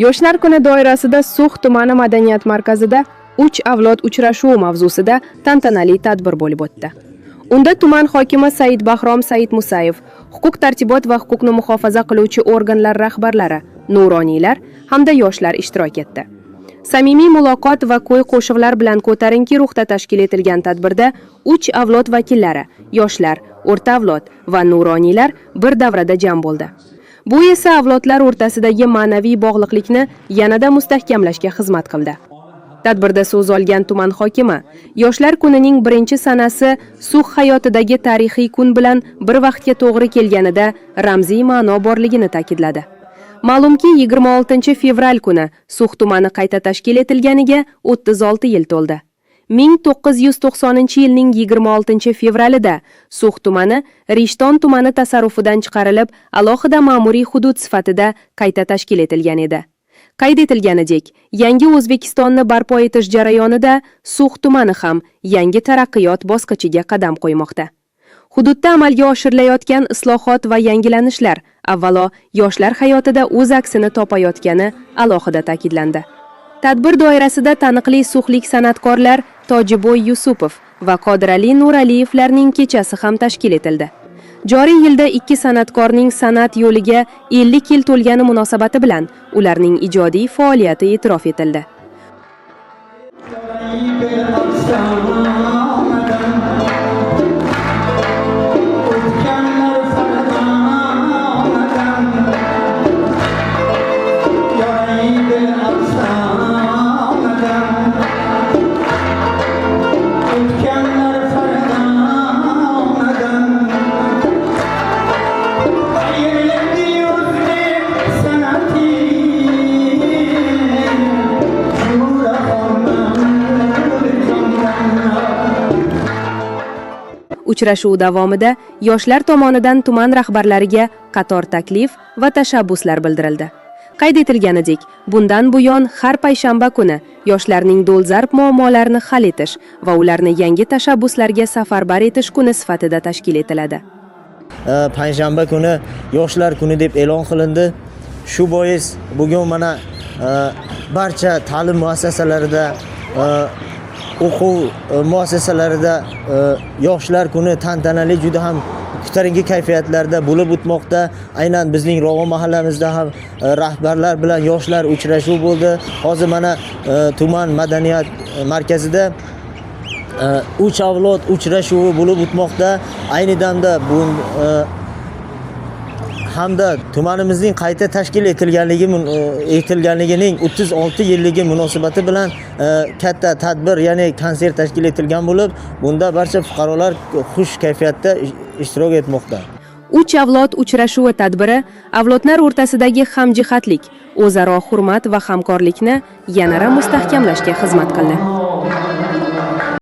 Yoshlar kuni doirasida So'x tumani madaniyat markazida 3 avlod uchrashuvi mavzusida tantanali tadbir bo'lib o'tdi. Unda tuman hokimi Said Bahrom Said Musayev, huquq-tartibot va huquqni muhofaza qiluvchi organlar rahbarlari, nuroniylar hamda yoshlar ishtirok etdi. Samimiy muloqot va qo'y-qo'shiqlar bilan ko'tarinki ruhda tashkil etilgan tadbirda 3 avlod vakillari, yoshlar, o'rta avlod va nuroniylar bir davrada jam bo'ldi. Bu esa avlodlar o'rtasidagi ma'naviy bog'liqlikni yanada mustahkamlashga xizmat qildi. Tadbirda so'z olgan tuman hokimi Yoshlar kunining birinchi sanasi So'x hayotidagi tarixiy kun bilan bir vaqtga to'g'ri kelganida ramziy ma'no borligini ta'kidladi. Ma'lumki, 26 fevral kuni So'x tumani qayta tashkil etilganiga 36 yil to'ldi. 1990-yilning 26 fevralida So'x tumani Rishton tumani tasarrufidan chiqarilib, alohida ma'muriy hudud sifatida qayta tashkil etilgan edi. Qayd etilganidek, yangi O'zbekistonni barpo etish jarayonida So'x tumani ham yangi taraqqiyot bosqichiga qadam qo'ymoqda. Hududda amalga oshirilayotgan islohot va yangilanishlar avvalo yoshlar hayotida o'z aksini topayotgani alohida ta'kidlandi. Tadbir doirasida taniqli so'xlik san'atkorlar Tojiboy Yusupov va Qodirali Nuraliyevlarning kechasi ham tashkil etildi. Joriy yilda ikki san'atkorning san'at yo'liga 50 yil to'lgani munosabati bilan ularning ijodiy faoliyati e'tirof etildi. Uchrashuv davomida yoshlar tomonidan tuman rahbarlariga qator taklif va tashabbuslar bildirildi. Qayd etilganidek, bundan buyon har payshanba kuni yoshlarning dolzarb muammolarini hal etish va ularni yangi tashabbuslarga safarbar etish kuni sifatida tashkil etiladi. Payshanba kuni yoshlar kuni deb e'lon qilindi. Shu bois bugun mana barcha ta'lim muassasalarida o'quv muassasalarida yoshlar kuni tantanali juda ham ko'tarinki kayfiyatlarda bo'lib o'tmoqda. Aynan bizning Ro'g'on mahallamizda ham rahbarlar bilan yoshlar uchrashuv bo'ldi. Hozir mana tuman madaniyat markazida 3 avlod uchrashuvi bo'lib o'tmoqda. Ayni damda bu hamda tumanimizning qayta tashkil etilganligining 36 yilligi munosabati bilan katta tadbir, ya'ni konsert tashkil etilgan bo'lib, bunda barcha fuqarolar xush kayfiyatda ishtirok etmoqda. 3 avlod uchrashuvi tadbiri avlodlar o'rtasidagi hamjihatlik, o'zaro hurmat va hamkorlikni yanada mustahkamlashga xizmat qildi.